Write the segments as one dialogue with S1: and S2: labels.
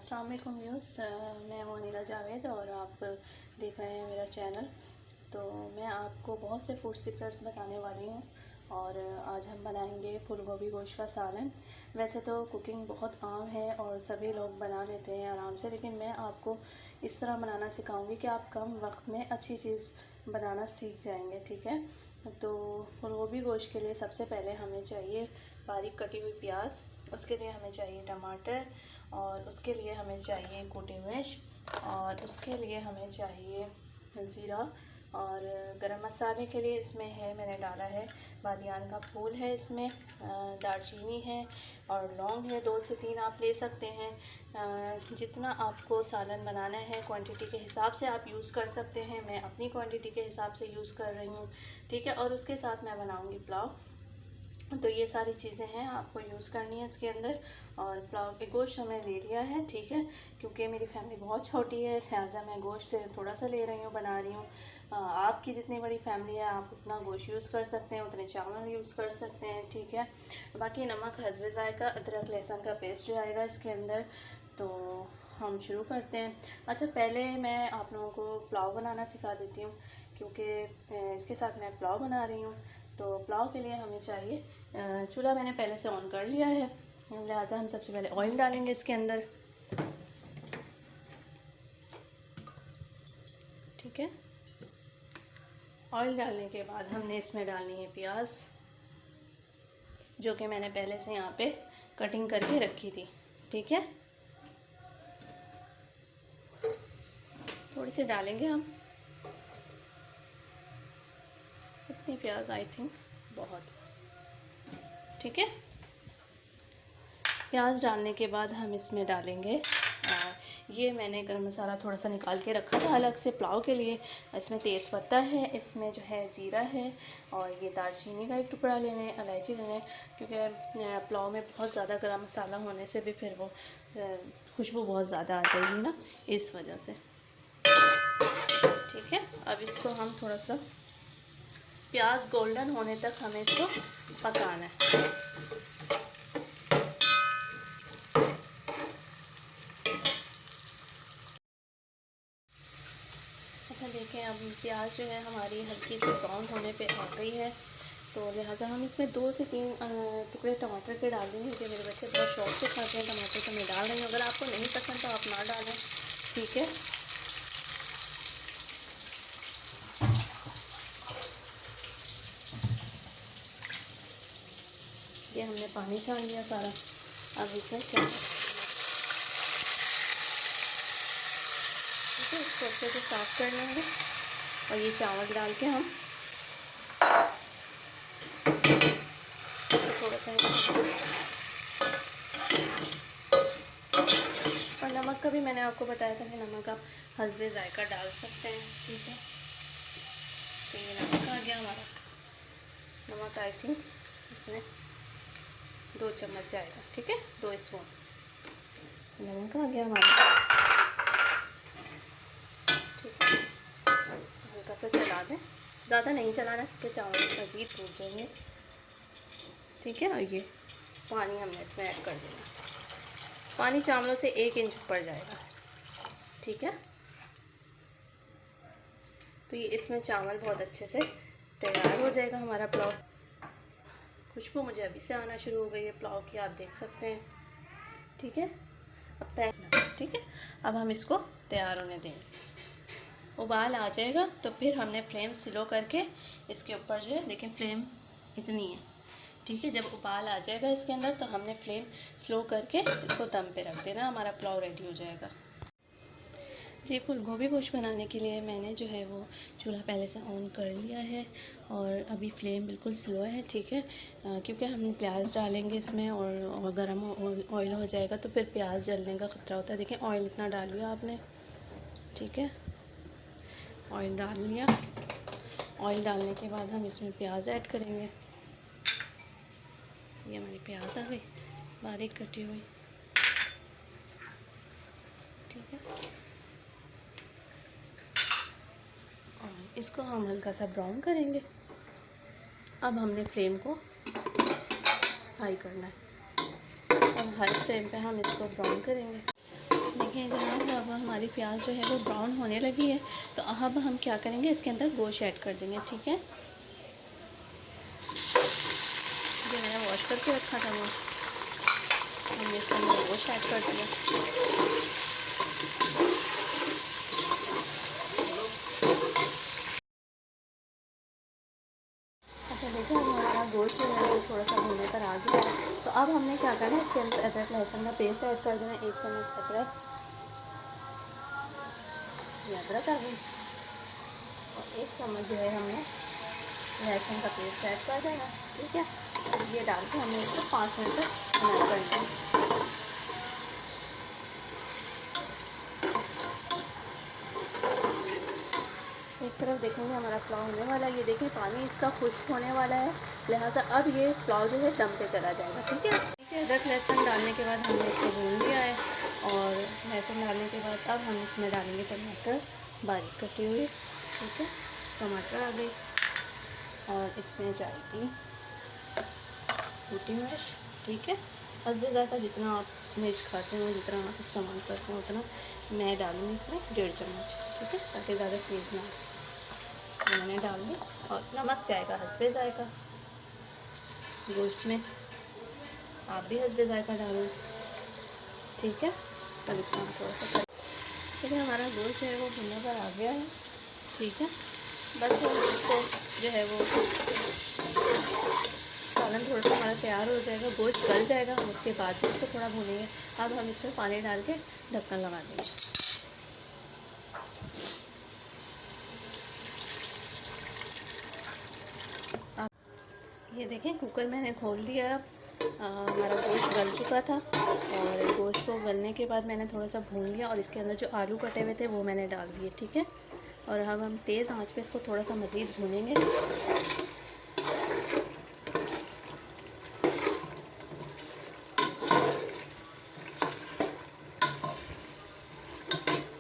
S1: अस्सलाम वालेकुम व्यूअर्स, मैं हूं अनिला जावेद और आप देख रहे हैं मेरा चैनल। तो मैं आपको बहुत से फूड सीक्रेट्स बताने वाली हूं और आज हम बनाएंगे फूल गोभी गोश्त का सालन। वैसे तो कुकिंग बहुत आम है और सभी लोग बना लेते हैं आराम से, लेकिन मैं आपको इस तरह बनाना सिखाऊंगी कि आप कम वक्त में अच्छी चीज़ बनाना सीख जाएंगे। ठीक है, तो फूल गोभी गोश्त के लिए सबसे पहले हमें चाहिए बारीक कटी हुई प्याज, उसके लिए हमें चाहिए टमाटर और उसके लिए हमें चाहिए कुटी मिर्च और उसके लिए हमें चाहिए ज़ीरा। और गरम मसाले के लिए इसमें है, मैंने डाला है बादियान का फूल है, इसमें दालचीनी है और लौंग है, 2 से 3 आप ले सकते हैं। जितना आपको सालन बनाना है क्वांटिटी के हिसाब से आप यूज़ कर सकते हैं। मैं अपनी क्वांटिटी के हिसाब से यूज़ कर रही हूँ। ठीक है, और उसके साथ मैं बनाऊँगी पुलाव। तो ये सारी चीज़ें हैं आपको यूज़ करनी है इसके अंदर। और पुलाव के गोश्त हमने ले लिया है। ठीक है, क्योंकि मेरी फैमिली बहुत छोटी है लिहाजा मैं गोश्त थोड़ा सा ले रही हूँ, बना रही हूँ। आपकी जितनी बड़ी फैमिली है आप उतना गोश्त यूज़ कर सकते हैं, उतने चावल यूज़ कर सकते हैं। ठीक है, बाकी नमक हस्बे ज़ायका, अदरक लहसुन का पेस्ट जो आएगा इसके अंदर। तो हम शुरू करते हैं। अच्छा, पहले मैं आप लोगों को पुलाव बनाना सिखा देती हूँ, क्योंकि इसके साथ मैं पुलाव बना रही हूँ। तो पुलाव के लिए हमें चाहिए, चूल्हा मैंने पहले से ऑन कर लिया है, लिहाजा हम सबसे पहले ऑयल डालेंगे इसके अंदर। ठीक है, ऑयल डालने के बाद हमने इसमें डालनी है प्याज, जो कि मैंने पहले से यहाँ पे कटिंग करके रखी थी। ठीक है, थोड़ी सी डालेंगे हम, इतनी प्याज आई थिंक बहुत। ठीक है, प्याज डालने के बाद हम इसमें डालेंगे ये मैंने गरम मसाला थोड़ा सा निकाल के रखा था अलग से पुलाव के लिए। इसमें तेज़ पत्ता है, इसमें जो है ज़ीरा है और ये दालचीनी का एक टुकड़ा लेने, इलायची लेने, क्योंकि पुलाव में बहुत ज़्यादा गरम मसाला होने से भी फिर वो खुशबू बहुत ज़्यादा आ जाएगी ना, इस वजह से। ठीक है, अब इसको हम थोड़ा सा प्याज गोल्डन होने तक हमें इसको पकाना है। अच्छा देखें, अब प्याज जो है हमारी हल्की सी ब्राउन होने पे आ गई है, तो लिहाजा हम इसमें 2 से 3 टुकड़े टमाटर के डाल देंगे, क्योंकि मेरे बच्चे बहुत शौक से खाते हैं टमाटर, तो मैं डाल रही हूँ। अगर आपको नहीं पसंद तो आप ना डालें। ठीक है, ये हमने पानी छान लिया सारा। अब इसमें चावल, ठीक है, इसको अच्छे से साफ़ कर लेंगे और ये चावल डाल के हम थोड़ा सा, और नमक का भी मैंने आपको बताया था कि नमक आप हस्बे ज़ायका डाल सकते हैं। ठीक है, तो ये नमक आ गया हमारा। नमक आई थिंक इसमें 2 चम्मच जाएगा। ठीक है, 2 स्पून नमक आ गया हमारा। ठीक है, हल्का सा चला दें, ज़्यादा नहीं चलाना क्योंकि चावल मज़ीद टूट जाएंगे। ठीक है, और ये पानी हमने इसमें ऐड कर देना। पानी चावलों से 1 इंच पड़ जाएगा। ठीक है, तो ये इसमें चावल बहुत अच्छे से तैयार हो जाएगा हमारा पुलाव। खुशबू मुझे अभी से आना शुरू हो गई है पुलाव की, आप देख सकते हैं। ठीक है, ठीक है, अब हम इसको तैयार होने देंगे। उबाल आ जाएगा तो फिर हमने फ्लेम स्लो करके इसके ऊपर जो है, लेकिन फ्लेम इतनी है। ठीक है, जब उबाल आ जाएगा इसके अंदर तो हमने फ्लेम स्लो करके इसको दम पे रख देना, हमारा पुलाव रेडी हो जाएगा। जी, फूल गोभी गोश्त बनाने के लिए मैंने जो है वो चूल्हा पहले से ऑन कर लिया है और अभी फ्लेम बिल्कुल स्लो है। ठीक है, क्योंकि हम प्याज डालेंगे इसमें और गर्म ऑयल हो जाएगा तो फिर प्याज जलने का ख़तरा होता है। देखें, ऑयल इतना डाल लिया आपने। ठीक है, ऑयल डाल लिया। ऑयल डालने के बाद हम इसमें प्याज ऐड करेंगे। ये हमारी प्याज आ गई बारीक कटी हुई। ठीक है, और इसको हम हल्का सा ब्राउन करेंगे। अब हमने फ्लेम को हाई करना है और हाई फ्लेम पे हम इसको ब्राउन करेंगे। देखिए जनाब, अब हमारी प्याज जो है वो ब्राउन होने लगी है। तो अब हम क्या करेंगे, इसके अंदर गोश्त ऐड कर देंगे। ठीक है, जो मैंने वॉश करके रखा था वो हमने इसके अंदर गोश्त ऐड कर दिया। अच्छा देखिए, अब हमारा गोश्त जो है वो थोड़ा सा भुनने पर आ गया है। तो अब हमने क्या करना है, इसके अंदर अदरक लहसुन का पेस्ट ऐड कर देना, 1 चम्मच अदरक, ये अदरक आ गई, और 1 चम्मच जो है हमने लहसुन का पेस्ट ऐड कर देना। ठीक है, और ये डाल के हमने इसको 5 मिनट तक फ्राई कर देना। एक तरफ देखेंगे हमारा पुलाव होने वाला है। ये देखिए पानी इसका खुश्क होने वाला है, लिहाजा अब ये पुलाव जो है दम पे चला जाएगा। ठीक है, अदरक लहसुन डालने के बाद हमने इसको भून लिया है, और लहसुन डालने के बाद अब हम इसमें डालेंगे टमाटर बारीक कटी हुई। ठीक है, टमाटर आ गई, और इसमें जाएगी सूखी मिर्च। ठीक है, हस्बे ज़ायक़ा जितना आप मिर्च खाते हो, जितना आप इस्तेमाल करते हो उतना मैं डालूँगी इसमें 1.5 चम्मच। ठीक है, ताकि ज़्यादा तेज़ ना हो। मैंने डाल दी, और नमक जाएगा हस्बे ज़ायक़ा। गोश्त में आप भी हस्बे ज़ायक़ा डालें। ठीक है, तब इसको हम थोड़ा सा देखिए हमारा गोश्त जो है वो भुनने पर आ गया है। ठीक है, बस इसको जो है वो सालन थोड़ा सा हमारा तैयार हो जाएगा, गोश्त गल जाएगा, हम उसके बाद भी इसको थोड़ा भूनेंगे। अब हम इसमें पानी डाल के ढक्कन लगा देंगे। ये देखें कुकर मैंने खोल दिया। हमारा गोश्त गल चुका था, और गोश्त को गलने के बाद मैंने थोड़ा सा भून लिया, और इसके अंदर जो आलू कटे हुए थे वो मैंने डाल दिए। ठीक है, और अब हम तेज़ आंच पे इसको थोड़ा सा मज़ीद भूनेंगे।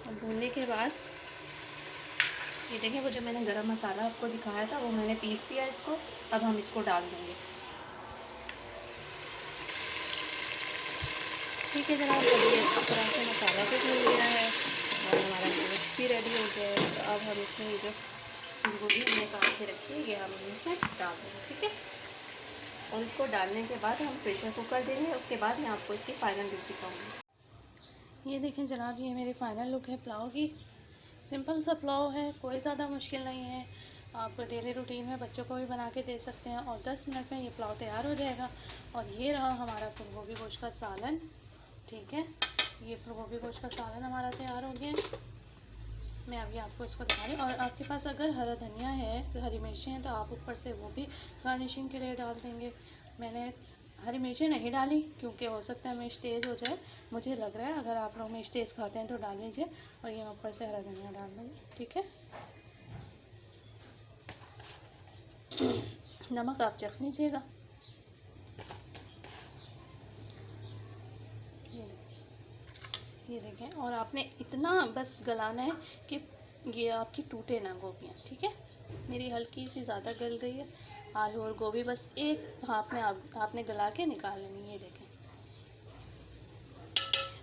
S1: और भूनने के बाद ये देखें, वो जो मैंने गरम मसाला आपको दिखाया था वो मैंने पीस दिया इसको। अब हम इसको डाल देंगे। ठीक है जनाब, अभी इस तरह से मसाला भी भून गया है, और हमारा गोश्त भी रेडी हो गया है। तो अब हम इसमें ये जो गोभी हमने काट के रखी है ये हम इसमें डाल देंगे। ठीक है, और इसको डालने के बाद हम प्रेशर कुकर देंगे। उसके बाद मैं आपको इसकी फ़ाइनल लुक दिखाऊँगी। ये देखें जनाब, ये मेरी फ़ाइनल लुक है पुलाव की। सिंपल सा पुलाव है, कोई ज़्यादा मुश्किल नहीं है। आप डेली रूटीन में बच्चों को भी बना के दे सकते हैं, और 10 मिनट में ये पुलाव तैयार हो जाएगा। और ये रहा हमारा फूल गोभी गोश्त का सालन। ठीक है, ये फूल गोभी गोश्त का सालन हमारा तैयार हो गया। मैं अभी आपको इसको दिखा रही हूँ, और आपके पास अगर हरा धनिया है, हरी मिर्ची हैं, तो आप ऊपर से वो भी गार्निशिंग के लिए डाल देंगे। मैंने हरी मिर्ची नहीं डाली क्योंकि हो सकता है मिर्च तेज़ हो जाए, मुझे लग रहा है। अगर आप लोग मिर्च तेज़ खाते हैं तो डाल लीजिए, और ये मैं ऊपर से हरा धनिया डाल दूँगी। ठीक है, नमक आप चख लीजिएगा। ये देखें, और आपने इतना बस गलाना है कि ये आपकी टूटे ना गोभियाँ। ठीक है, मेरी हल्की सी ज़्यादा गल गई है। आलू और गोभी बस एक भाप में आपने गला के निकाल लेनी। ये देखें,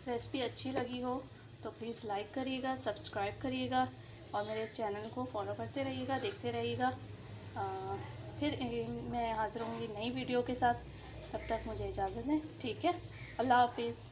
S1: रेसिपी अच्छी लगी हो तो प्लीज़ लाइक करिएगा, सब्सक्राइब करिएगा, और मेरे चैनल को फॉलो करते रहिएगा, देखते रहिएगा। फिर मैं हाज़िर होंगी नई वीडियो के साथ। तब तक मुझे इजाज़त दें। ठीक है, अल्लाह हाफिज़।